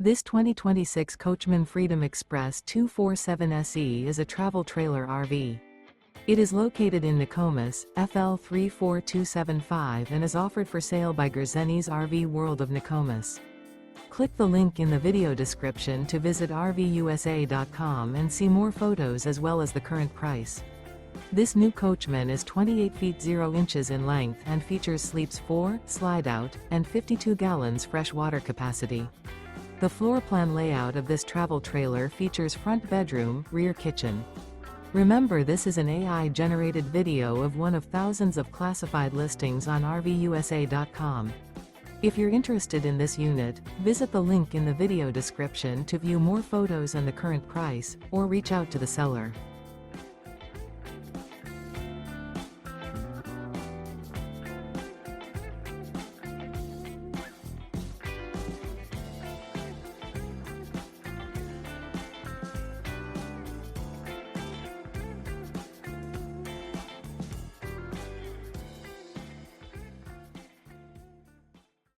This 2026 Coachmen Freedom Express 247 SE is a travel trailer RV. It is located in Nokomis, FL 34275 and is offered for sale by Gerzeny's RV World of Nokomis. Click the link in the video description to visit RVUSA.com and see more photos as well as the current price. This new Coachmen is 28 feet 0 inches in length and features sleeps 4, Slideout, and 52 gallons fresh water capacity. The floor plan layout of this travel trailer features front bedroom, rear kitchen. Remember, this is an AI-generated video of one of thousands of classified listings on RVUSA.com. If you're interested in this unit, visit the link in the video description to view more photos and the current price, or reach out to the seller.